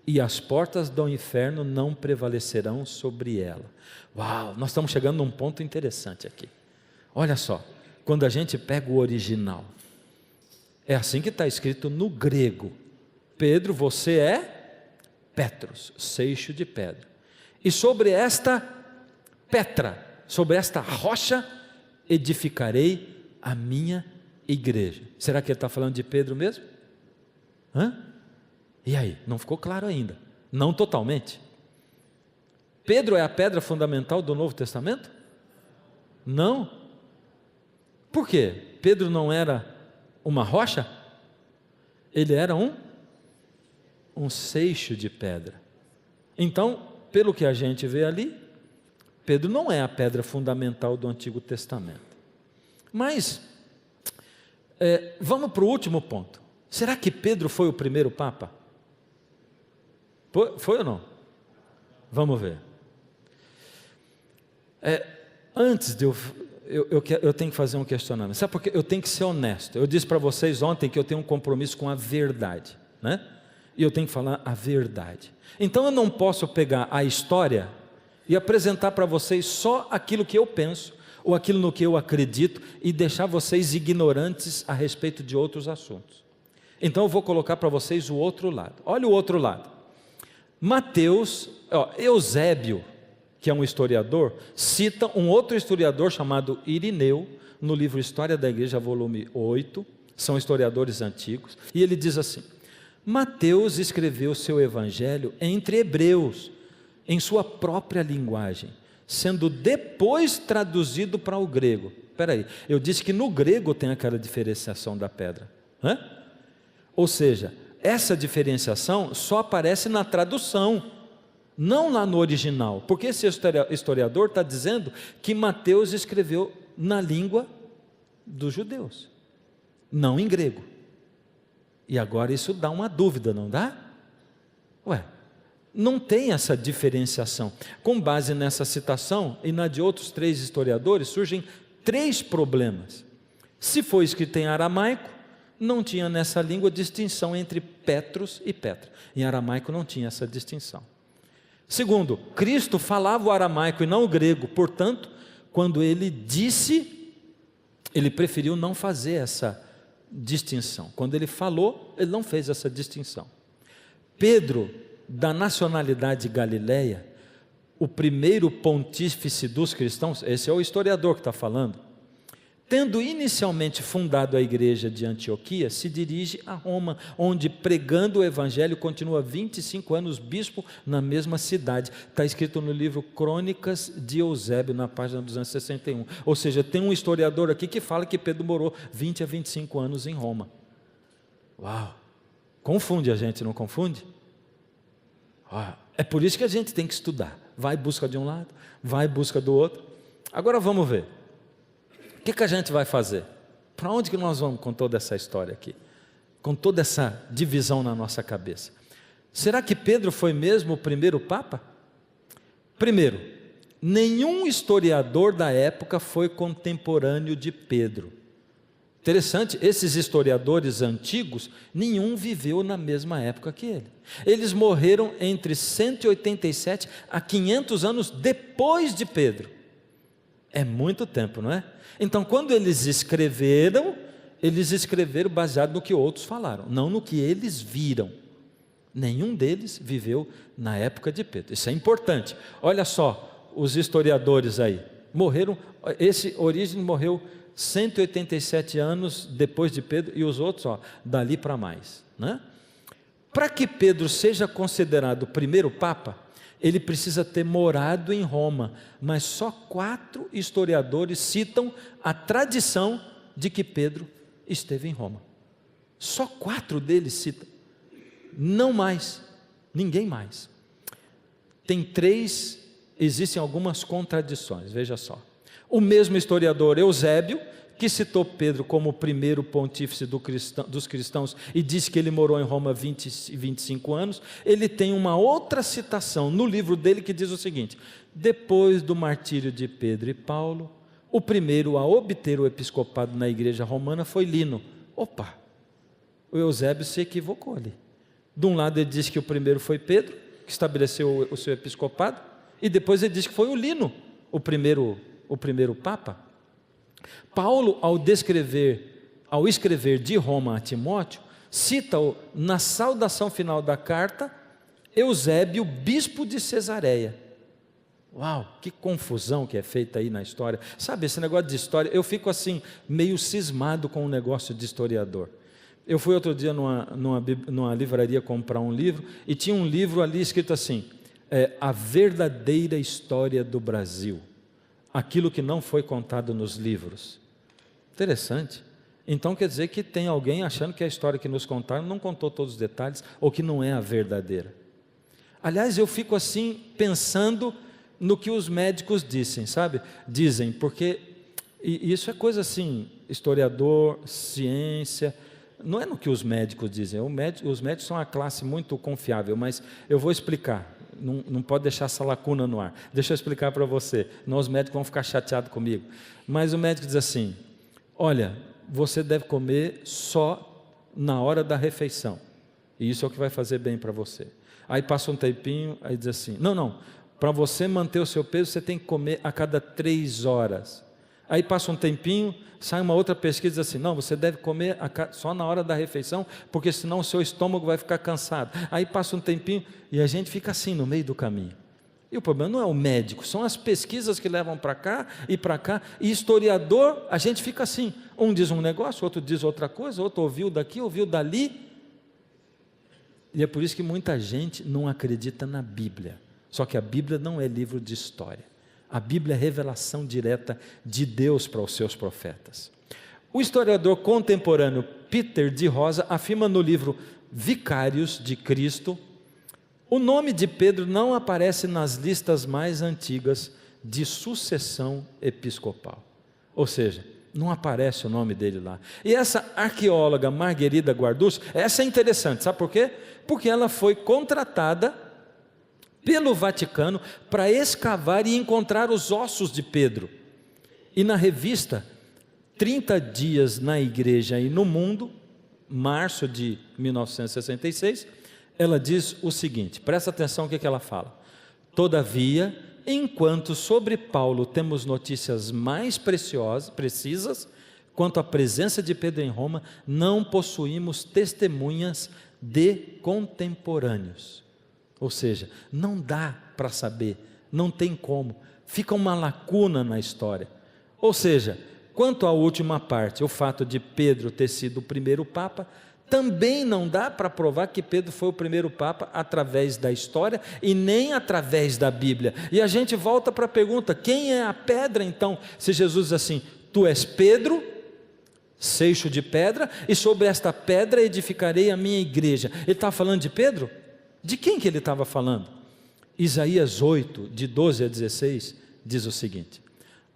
e as portas do inferno não prevalecerão sobre ela. Uau, nós estamos chegando num ponto interessante aqui. Olha só, quando a gente pega o original, é assim que está escrito no grego. Pedro, você é Petros, seixo de pedra. E sobre esta Petra, sobre esta rocha, edificarei a minha igreja. Será que ele está falando de Pedro mesmo? E aí? Não ficou claro ainda. Não totalmente. Pedro é a pedra fundamental do Novo Testamento? Não. Por quê? Pedro não era uma rocha? Ele era um seixo de pedra. Então, pelo que a gente vê ali, Pedro não é a pedra fundamental do Antigo Testamento. Mas, vamos para o último ponto. Será que Pedro foi o primeiro Papa? Foi ou não? Vamos ver. Antes de eu tenho que fazer um questionamento. Sabe por quê? Eu tenho que ser honesto. Eu disse para vocês ontem que eu tenho um compromisso com a verdade, né? E eu tenho que falar a verdade. Então eu não posso pegar a história e apresentar para vocês só aquilo que eu penso, ou aquilo no que eu acredito, e deixar vocês ignorantes a respeito de outros assuntos. Então eu vou colocar para vocês o outro lado. Olha o outro lado. Mateus, Eusébio, que é um historiador, cita um outro historiador chamado Irineu, no livro História da Igreja, volume 8, são historiadores antigos, e ele diz assim: Mateus escreveu seu evangelho entre hebreus, em sua própria linguagem, sendo depois traduzido para o grego. Espera aí, eu disse que no grego tem aquela diferenciação da pedra, ou seja, essa diferenciação só aparece na tradução, não lá no original, porque esse historiador está dizendo que Mateus escreveu na língua dos judeus, não em grego. E agora isso dá uma dúvida, não dá? Não tem essa diferenciação. Com base nessa citação e na de outros 3 historiadores, surgem 3 problemas. Se foi escrito em aramaico, não tinha nessa língua distinção entre Petros e Petra. Em aramaico não tinha essa distinção. Segundo, Cristo falava o aramaico e não o grego, portanto, quando ele disse, ele preferiu não fazer essa distinção. Quando ele falou, ele não fez essa distinção. Pedro, da nacionalidade galileia, o primeiro pontífice dos cristãos, esse é o historiador que está falando, tendo inicialmente fundado a igreja de Antioquia, se dirige a Roma, onde, pregando o evangelho, continua 25 anos bispo na mesma cidade. Está escrito no livro Crônicas de Eusébio, na página 261. Ou seja, tem um historiador aqui que fala que Pedro morou 20 a 25 anos em Roma. Uau! Confunde a gente, não confunde? É por isso que a gente tem que estudar. Vai em busca de um lado, vai em busca do outro. Agora vamos ver. O que a gente vai fazer? Para onde que nós vamos com toda essa história aqui? Com toda essa divisão na nossa cabeça? Será que Pedro foi mesmo o primeiro Papa? Primeiro, nenhum historiador da época foi contemporâneo de Pedro. Interessante, esses historiadores antigos, nenhum viveu na mesma época que ele. Eles morreram entre 187 a 500 anos depois de Pedro. É muito tempo, não é? Então, quando eles escreveram baseado no que outros falaram, não no que eles viram. Nenhum deles viveu na época de Pedro. Isso é importante. Olha só, os historiadores aí morreram. Esse Orígenes morreu 187 anos depois de Pedro, e os outros, dali para mais, né? Para que Pedro seja considerado o primeiro Papa, ele precisa ter morado em Roma, mas só 4 historiadores citam a tradição de que Pedro esteve em Roma. Só 4 deles citam, não mais, ninguém mais. Tem 3, existem algumas contradições, veja só. O mesmo historiador Eusébio, que citou Pedro como o primeiro pontífice dos cristãos e disse que ele morou em Roma 25 anos, ele tem uma outra citação no livro dele que diz o seguinte: depois do martírio de Pedro e Paulo, o primeiro a obter o episcopado na igreja romana foi Lino. Opa, o Eusébio se equivocou ali. De um lado ele diz que o primeiro foi Pedro, que estabeleceu o seu episcopado, e depois ele diz que foi o Lino, o primeiro Papa. Paulo, ao escrever de Roma a Timóteo, cita-o na saudação final da carta, Eusébio, bispo de Cesareia. Uau, que confusão que é feita aí na história. Sabe, esse negócio de história, eu fico assim, meio cismado com o negócio de historiador. Eu fui outro dia numa livraria comprar um livro, e tinha um livro ali escrito assim, A Verdadeira História do Brasil. Aquilo que não foi contado nos livros. Interessante. Então quer dizer que tem alguém achando que a história que nos contaram não contou todos os detalhes, ou que não é a verdadeira. Aliás, eu fico assim, pensando no que os médicos dizem, porque isso é coisa assim, historiador, ciência, não é no que os médicos dizem, os médicos são uma classe muito confiável, mas eu vou explicar. Não pode deixar essa lacuna no ar. Deixa eu explicar para você, senão os médicos vão ficar chateados comigo. Mas o médico diz assim, olha, você deve comer só na hora da refeição, e isso é o que vai fazer bem para você. Aí passa um tempinho, aí diz assim, não, para você manter o seu peso, você tem que comer a cada 3 horas. Aí passa um tempinho, sai uma outra pesquisa e diz assim, não, você deve comer só na hora da refeição, porque senão o seu estômago vai ficar cansado. Aí passa um tempinho, e a gente fica assim no meio do caminho. E o problema não é o médico, são as pesquisas que levam para cá, e historiador, a gente fica assim, um diz um negócio, outro diz outra coisa, outro ouviu daqui, ouviu dali, e é por isso que muita gente não acredita na Bíblia. Só que a Bíblia não é livro de história. A Bíblia é revelação direta de Deus para os seus profetas. O historiador contemporâneo Peter de Rosa afirma no livro Vicários de Cristo, o nome de Pedro não aparece nas listas mais antigas de sucessão episcopal. Ou seja, não aparece o nome dele lá. E essa arqueóloga Marguerida Guarducci, essa é interessante, sabe por quê? Porque ela foi contratada pelo Vaticano para escavar e encontrar os ossos de Pedro. E na revista 30 Dias na Igreja e no Mundo, março de 1966, ela diz o seguinte, presta atenção o que ela fala. Todavia, enquanto sobre Paulo temos notícias mais precisas, quanto à presença de Pedro em Roma, não possuímos testemunhas de contemporâneos. Ou seja, não dá para saber, não tem como, fica uma lacuna na história. Ou seja, quanto à última parte, o fato de Pedro ter sido o primeiro Papa, também não dá para provar que Pedro foi o primeiro Papa através da história e nem através da Bíblia. E a gente volta para a pergunta, quem é a pedra então? Se Jesus diz assim, tu és Pedro, seixo de pedra, e sobre esta pedra edificarei a minha igreja. Ele está falando de Pedro? De quem que ele estava falando? Isaías 8, de 12 a 16, diz o seguinte,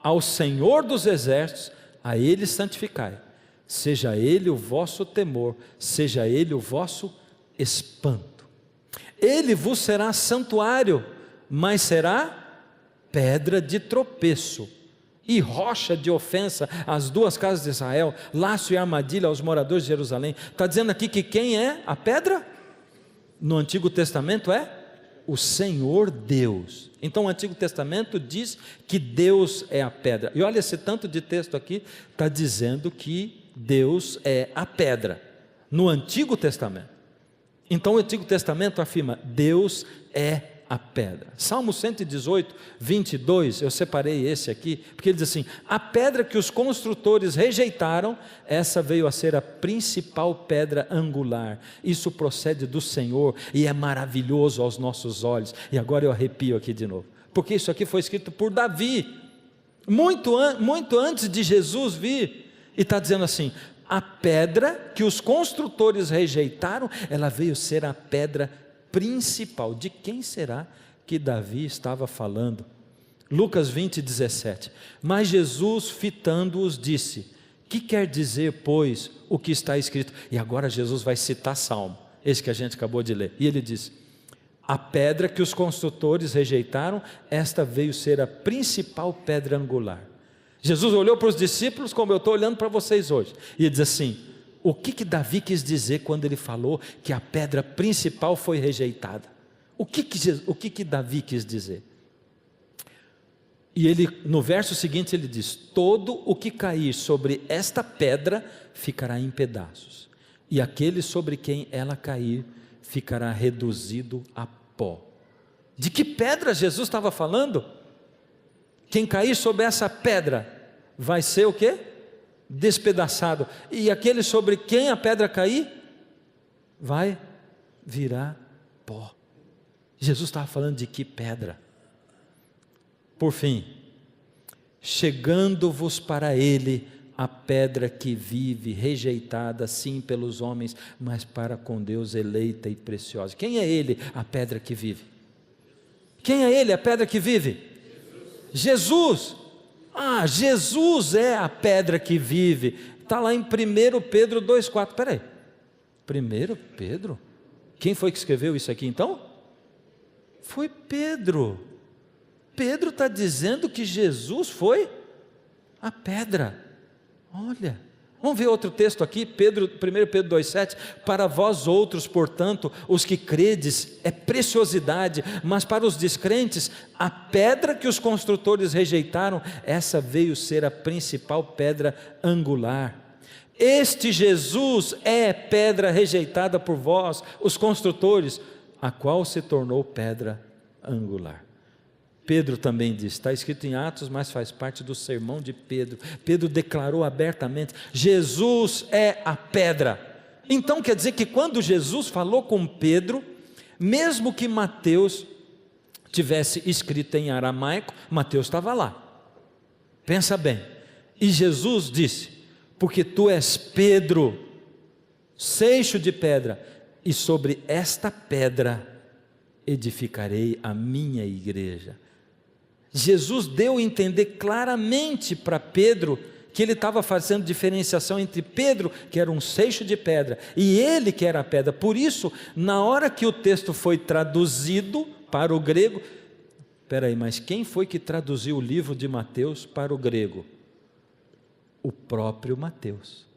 ao Senhor dos exércitos, a Ele santificai, seja Ele o vosso temor, seja Ele o vosso espanto. Ele vos será santuário, mas será pedra de tropeço e rocha de ofensa às 2 casas de Israel, laço e armadilha aos moradores de Jerusalém. Está dizendo aqui que quem é a pedra? No Antigo Testamento é o Senhor Deus. Então o Antigo Testamento diz que Deus é a pedra. E olha, esse tanto de texto aqui está dizendo que Deus é a pedra, no Antigo Testamento. Então o Antigo Testamento afirma: Deus é a pedra. Salmo 118, 22, eu separei esse aqui, porque ele diz assim: a pedra que os construtores rejeitaram, essa veio a ser a principal pedra angular. Isso procede do Senhor e é maravilhoso aos nossos olhos. E agora eu arrepio aqui de novo, porque isso aqui foi escrito por Davi, muito antes de Jesus vir, e está dizendo assim: a pedra que os construtores rejeitaram, ela veio ser a pedra principal. De quem será que Davi estava falando? Lucas 20, 17. Mas Jesus, fitando-os, disse: que quer dizer, pois, o que está escrito? E agora Jesus vai citar Salmo, esse que a gente acabou de ler. E ele diz: a pedra que os construtores rejeitaram, esta veio ser a principal pedra angular. Jesus olhou para os discípulos como eu estou olhando para vocês hoje, e ele diz assim: o que Davi quis dizer quando ele falou que a pedra principal foi rejeitada? O que Davi quis dizer? E ele, no verso seguinte, ele diz: todo o que cair sobre esta pedra ficará em pedaços, e aquele sobre quem ela cair ficará reduzido a pó. De que pedra Jesus estava falando? Quem cair sobre essa pedra vai ser o quê? Despedaçado. E aquele sobre quem a pedra cair vai virar pó. Jesus estava falando de que pedra? Por fim, chegando-vos para ele a pedra que vive, rejeitada sim pelos homens, mas para com Deus eleita e preciosa. Quem é ele, a pedra que vive? Quem é ele, a pedra que vive? Jesus. Jesus é a pedra que vive. Está lá em 1 Pedro 2,4. Espera aí, 1 Pedro? Quem foi que escreveu isso aqui então? Foi Pedro. Pedro está dizendo que Jesus foi a pedra. Olha, vamos ver outro texto aqui, 1 Pedro 2,7, para vós outros, portanto, os que credes, é preciosidade, mas para os descrentes, a pedra que os construtores rejeitaram, essa veio ser a principal pedra angular. Este Jesus é pedra rejeitada por vós, os construtores, a qual se tornou pedra angular. Pedro também diz, está escrito em Atos, mas faz parte do sermão de Pedro. Pedro declarou abertamente: Jesus é a pedra. Então quer dizer que quando Jesus falou com Pedro, mesmo que Mateus tivesse escrito em aramaico, Mateus estava lá. Pensa bem. E Jesus disse: porque tu és Pedro, seixo de pedra, e sobre esta pedra edificarei a minha igreja. Jesus deu a entender claramente para Pedro que ele estava fazendo diferenciação entre Pedro, que era um seixo de pedra, e ele que era a pedra. Por isso, na hora que o texto foi traduzido para o grego, espera aí, mas quem foi que traduziu o livro de Mateus para o grego? O próprio Mateus.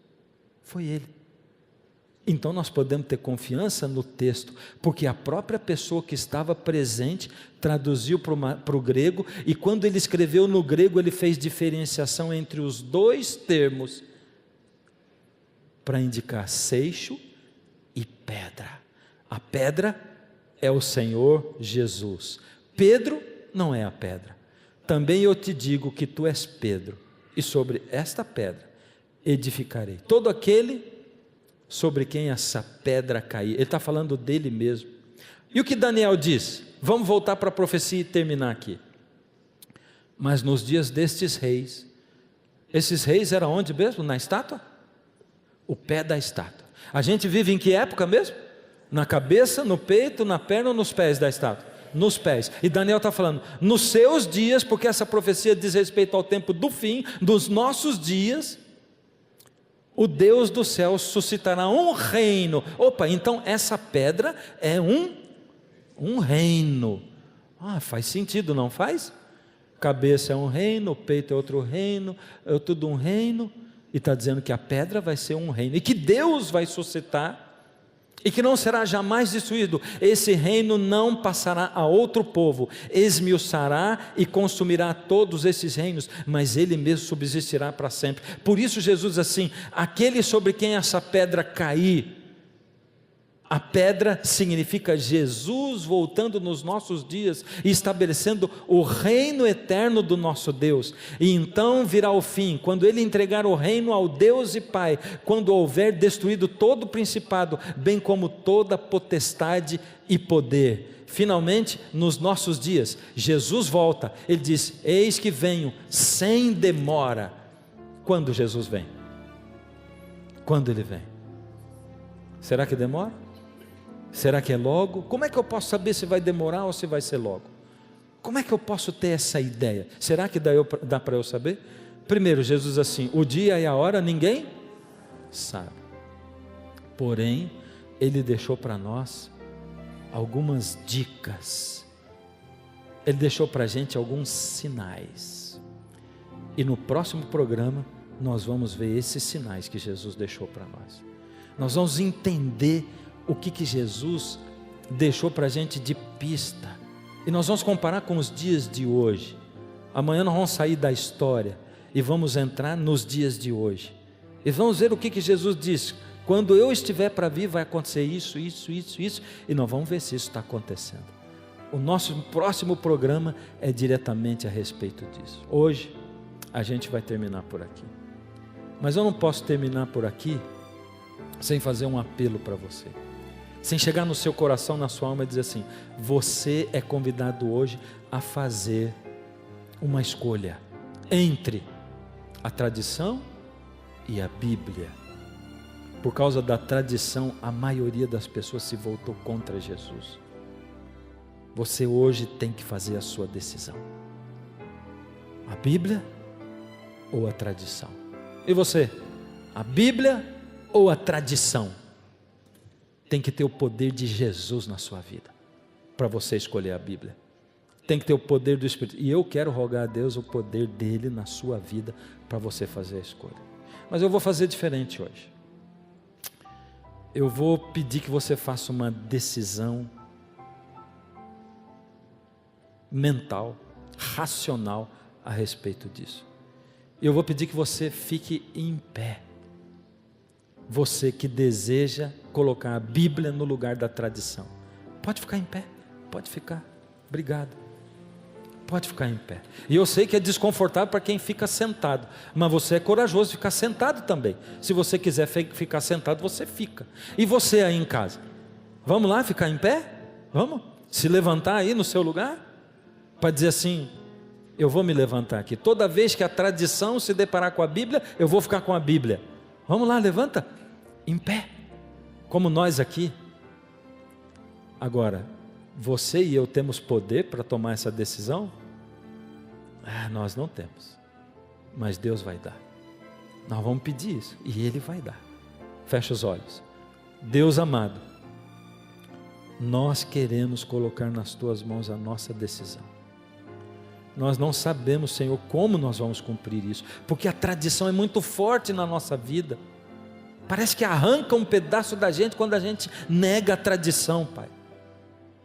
Foi ele. Então nós podemos ter confiança no texto, porque a própria pessoa que estava presente traduziu para o grego, e quando ele escreveu no grego, ele fez diferenciação entre os dois termos, para indicar seixo e pedra. A pedra é o Senhor Jesus. Pedro não é a pedra. Também eu te digo que tu és Pedro, e sobre esta pedra edificarei todo aquele sobre quem essa pedra cair. Ele está falando dele mesmo. E o que Daniel diz? Vamos voltar para a profecia e terminar aqui. Mas nos dias destes reis, esses reis eram onde mesmo? Na estátua? O pé da estátua. A gente vive em que época mesmo? Na cabeça, no peito, na perna ou nos pés da estátua? Nos pés. E Daniel está falando, nos seus dias, porque essa profecia diz respeito ao tempo do fim, dos nossos dias, o Deus do céu suscitará um reino. Opa, então essa pedra é um reino. Faz sentido, não faz? Cabeça é um reino, o peito é outro reino, é tudo um reino. E está dizendo que a pedra vai ser um reino, e que Deus vai suscitar, e que não será jamais destruído. Esse reino não passará a outro povo, esmiuçará e consumirá todos esses reinos, mas ele mesmo subsistirá para sempre. Por isso Jesus diz assim: aquele sobre quem essa pedra cair, A pedra significa Jesus voltando nos nossos dias e estabelecendo o reino eterno do nosso Deus. E então virá o fim, quando Ele entregar o reino ao Deus e Pai, quando houver destruído todo o principado, bem como toda potestade e poder. Finalmente, nos nossos dias, Jesus volta. Ele diz: eis que venho sem demora. Quando Jesus vem? Quando Ele vem? Será que demora? Será que é logo? Como é que eu posso saber se vai demorar ou se vai ser logo? Como é que eu posso ter essa ideia? Será que dá para eu saber? Primeiro, Jesus assim: o dia e a hora ninguém sabe. Porém, Ele deixou para nós algumas dicas. Ele deixou para a gente alguns sinais. E no próximo programa nós vamos ver esses sinais que Jesus deixou para nós. Nós vamos entender o que Jesus deixou para a gente de pista. E nós vamos comparar com os dias de hoje. Amanhã nós vamos sair da história e vamos entrar nos dias de hoje. E vamos ver o que Jesus disse: quando eu estiver para vir vai acontecer isso. E nós vamos ver se isso está acontecendo. O nosso próximo programa é diretamente a respeito disso. Hoje a gente vai terminar por aqui. Mas eu não posso terminar por aqui sem fazer um apelo para você, sem chegar no seu coração, na sua alma e dizer assim: você é convidado hoje a fazer uma escolha entre a tradição e a Bíblia. Por causa da tradição, a maioria das pessoas se voltou contra Jesus. Você hoje tem que fazer a sua decisão: a Bíblia ou a tradição? E você? A Bíblia ou a tradição? Tem que ter o poder de Jesus na sua vida para você escolher a Bíblia. Tem que ter o poder do Espírito. E eu quero rogar a Deus o poder dele na sua vida para você fazer a escolha. Mas eu vou fazer diferente hoje. Eu vou pedir que você faça uma decisão mental, racional a respeito disso. E eu vou pedir que você fique em pé. Você que deseja colocar a Bíblia no lugar da tradição, pode ficar em pé, pode ficar, obrigado, pode ficar em pé. E eu sei que é desconfortável para quem fica sentado, mas você é corajoso de ficar sentado também. Se você quiser ficar sentado, você fica. E você aí em casa, vamos lá ficar em pé? Vamos se levantar aí no seu lugar, para dizer assim: eu vou me levantar aqui, toda vez que a tradição se deparar com a Bíblia, eu vou ficar com a Bíblia. Vamos lá, levanta, em pé, como nós aqui. Agora, você e eu temos poder para tomar essa decisão? Nós não temos, mas Deus vai dar. Nós vamos pedir isso e Ele vai dar. Fecha os olhos. Deus amado, nós queremos colocar nas Tuas mãos a nossa decisão. Nós não sabemos, Senhor, como nós vamos cumprir isso, porque a tradição é muito forte na nossa vida. Parece que arranca um pedaço da gente quando a gente nega a tradição, Pai.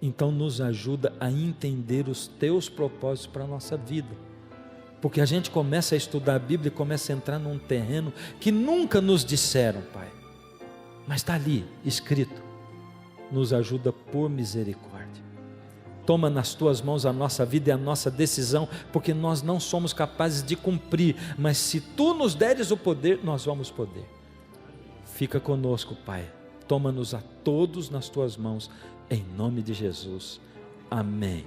Então nos ajuda a entender os Teus propósitos para a nossa vida, porque a gente começa a estudar a Bíblia e começa a entrar num terreno que nunca nos disseram, Pai, mas está ali escrito. Nos ajuda por misericórdia. Toma nas Tuas mãos a nossa vida e a nossa decisão, porque nós não somos capazes de cumprir, mas se Tu nos deres o poder, nós vamos poder. Fica conosco, Pai. Toma-nos a todos nas Tuas mãos, em nome de Jesus. Amém.